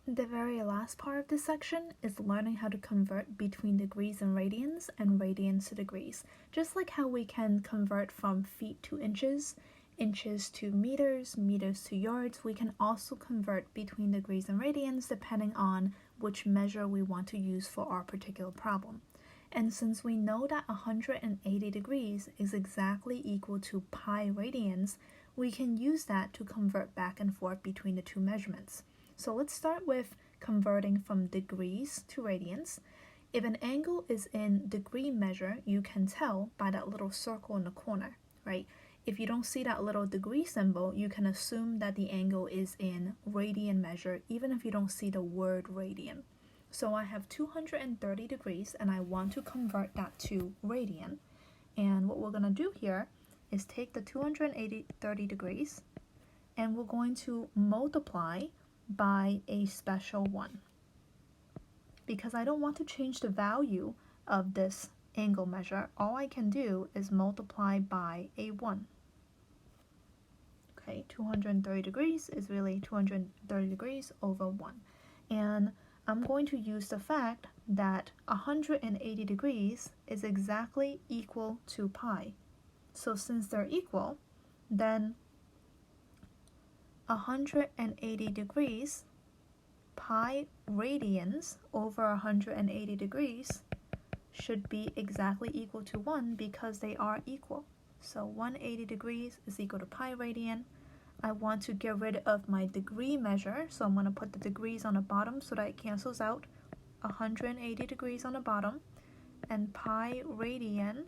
The very last part of this section is learning how to convert between degrees and radians to degrees. Just like how we can convert from feet to inches, inches to meters, meters to yards, we can also convert between degrees and radians depending on which measure we want to use for our particular problem. And since we know that 180 degrees is exactly equal to pi radians, we can use that to convert back and forth between the two measurements. So let's start with converting from degrees to radians. If an angle is in degree measure, you can tell by that little circle in the corner, right? If you don't see that little degree symbol, you can assume that the angle is in radian measure, even if you don't see the word radian. So I have 230 degrees and I want to convert that to radian. And what we're going to do here is take the 230 degrees and we're going to multiply by a special 1. Because I don't want to change the value of this angle measure, all I can do is multiply by a 1. Okay, 230 degrees is really 230 degrees over 1. And I'm going to use the fact that 180 degrees is exactly equal to pi. So since they're equal, then 180 degrees pi radians over 180 degrees should be exactly equal to 1 because they are equal. So 180 degrees is equal to pi radian. I want to get rid of my degree measure, so I'm going to put the degrees on the bottom so that it cancels out. 180 degrees on the bottom and pi radian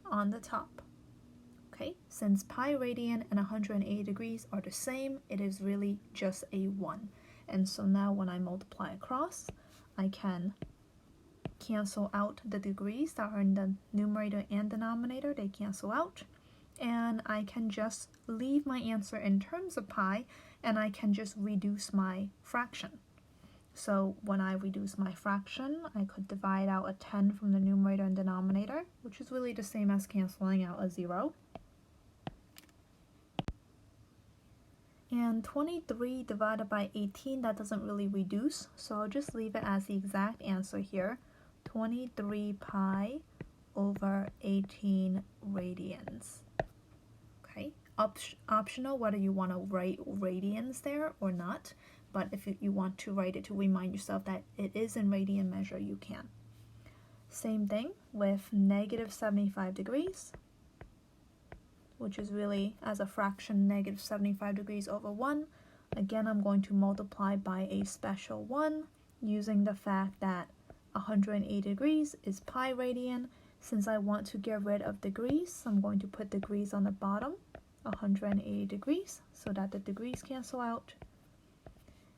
on the top. Okay, since pi radian and 180 degrees are the same, it is really just a 1. And so now when I multiply across, I can cancel out the degrees that are in the numerator and denominator. They cancel out. And I can just leave my answer in terms of pi, and I can just reduce my fraction. So when I reduce my fraction, I could divide out a 10 from the numerator and denominator, which is really the same as canceling out a 0. And 23 divided by 18, that doesn't really reduce, so I'll just leave it as the exact answer here. 23 pi over 18 radians. Okay, optional whether you want to write radians there or not, but if you want to write it to remind yourself that it is in radian measure, you can. Same thing with negative 75 degrees, which is really as a fraction negative 75 degrees over 1. Again, I'm going to multiply by a special 1 using the fact that 180 degrees is pi radian. Since I want to get rid of degrees, I'm going to put degrees on the bottom, 180 degrees, so that the degrees cancel out.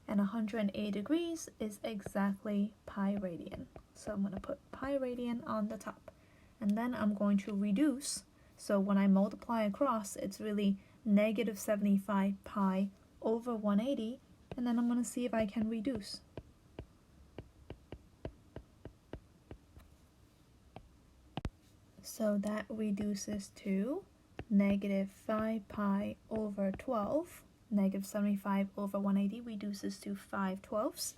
And 180 degrees is exactly pi radian. So I'm going to put pi radian on the top. And then I'm going to reduce. So when I multiply across, it's really negative 75 pi over 180. And then I'm going to see if I can reduce. So that reduces to negative 5 pi over 12. Negative 75 over 180 reduces to 5/12.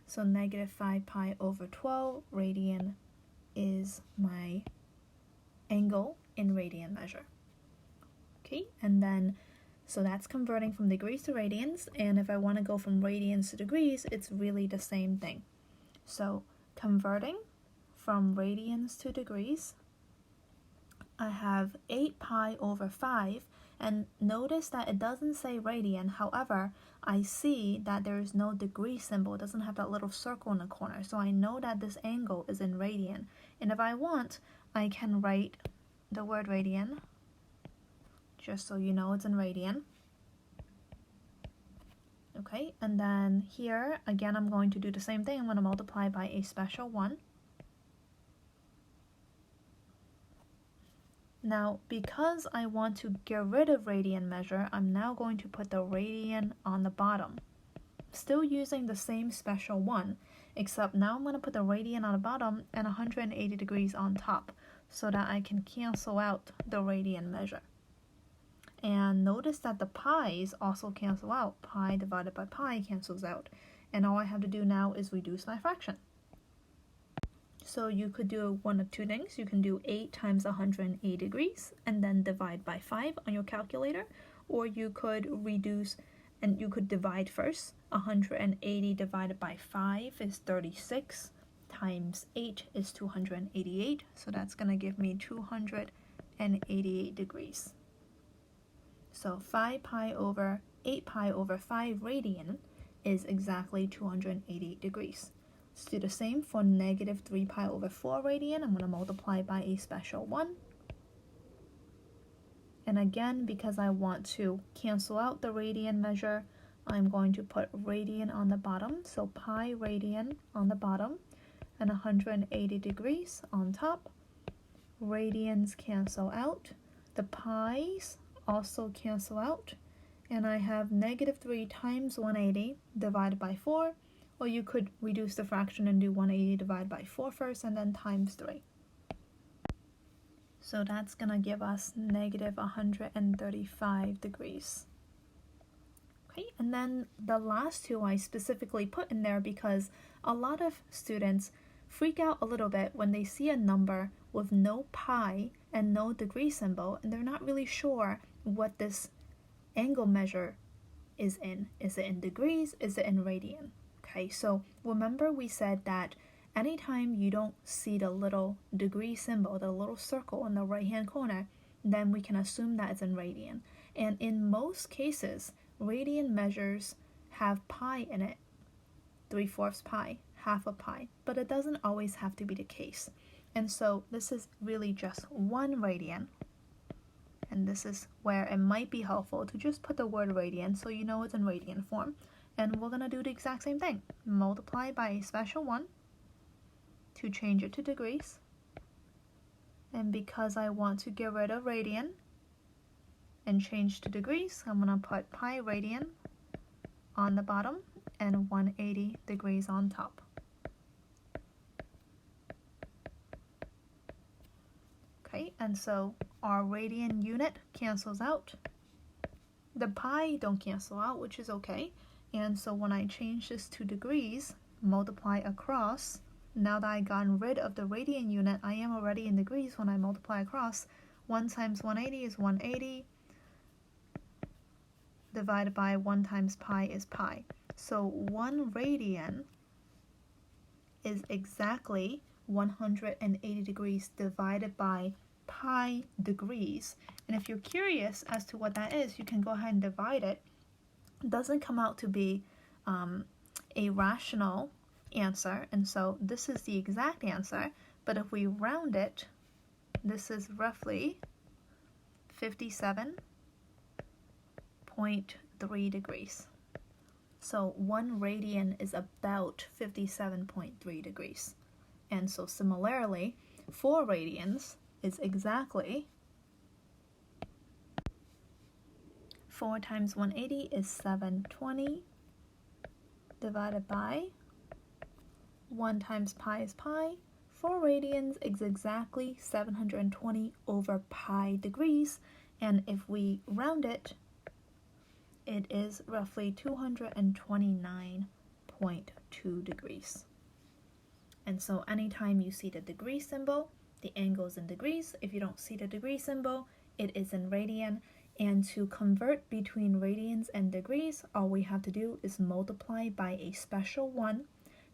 So negative 5 pi over 12 radian is my angle in radian measure. Okay, and then so that's converting from degrees to radians, and if I want to go from radians to degrees, it's really the same thing. So converting from radians to degrees, I have 8 pi over 5, and notice that it doesn't say radian. However, I see that there is no degree symbol. It doesn't have that little circle in the corner, so I know that this angle is in radian. And if I want, I can write the word radian, just so you know it's in radian. Okay, and then here, again, I'm going to do the same thing. I'm going to multiply by a special 1. Now, because I want to get rid of radian measure, I'm now going to put the radian on the bottom. Still using the same special 1, except now I'm going to put the radian on the bottom and 180 degrees on top, so that I can cancel out the radian measure. And notice that the pi's also cancel out. Pi divided by pi cancels out. And all I have to do now is reduce my fraction. So you could do one of two things. You can do 8 times 180 degrees and then divide by 5 on your calculator. Or you could reduce and you could divide first. 180 divided by 5 is 36 times 8 is 288. So that's going to give me 288 degrees. So 5 pi over 8 pi over 5 radian is exactly 280 degrees. Let's do the same for negative 3 pi over 4 radian. I'm going to multiply by a special 1. And again, because I want to cancel out the radian measure, I'm going to put radian on the bottom. So pi radian on the bottom and 180 degrees on top. Radians cancel out. The pi's also cancel out. And I have negative 3 times 180 divided by 4. Or you could reduce the fraction and do 180 divided by 4 first and then times 3. So that's going to give us negative 135 degrees. Okay, and then the last two I specifically put in there because a lot of students freak out a little bit when they see a number with no pi and no degree symbol, and they're not really sure what this angle measure is in. Is it in degrees? Is it in radian? Okay, so remember we said that anytime you don't see the little degree symbol, the little circle in the right hand corner, then we can assume that it's in radian. And in most cases, radian measures have pi in it, 3/4 pi, half a pi, but it doesn't always have to be the case. And so this is really just 1 radian. And this is where it might be helpful to just put the word radian so you know it's in radian form. And we're going to do the exact same thing. Multiply by a special 1 to change it to degrees. And because I want to get rid of radian and change to degrees, I'm going to put pi radian on the bottom and 180 degrees on top. Okay, and so our radian unit cancels out. The pi don't cancel out, which is okay. And so when I change this to degrees, multiply across, now that I've gotten rid of the radian unit, I am already in degrees when I multiply across. 1 times 180 is 180, divided by 1 times pi is pi. So 1 radian is exactly 180 degrees divided by pi degrees. And if you're curious as to what that is, you can go ahead and divide it. It doesn't come out to be a rational answer, and so this is the exact answer, but if we round it, this is roughly 57.3 degrees. So 1 radian is about 57.3 degrees. And so similarly, 4 radians is exactly 4 times 180 is 720 divided by 1 times pi is pi. 4 radians is exactly 720 over pi degrees. And if we round it, it is roughly 229.2 degrees. And so anytime you see the degree symbol, the angle is in degrees. If you don't see the degree symbol, it is in radian. And to convert between radians and degrees, all we have to do is multiply by a special 1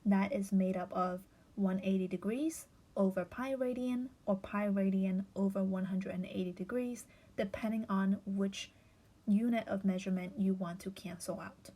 that is made up of 180 degrees over pi radian or pi radian over 180 degrees, depending on which unit of measurement you want to cancel out.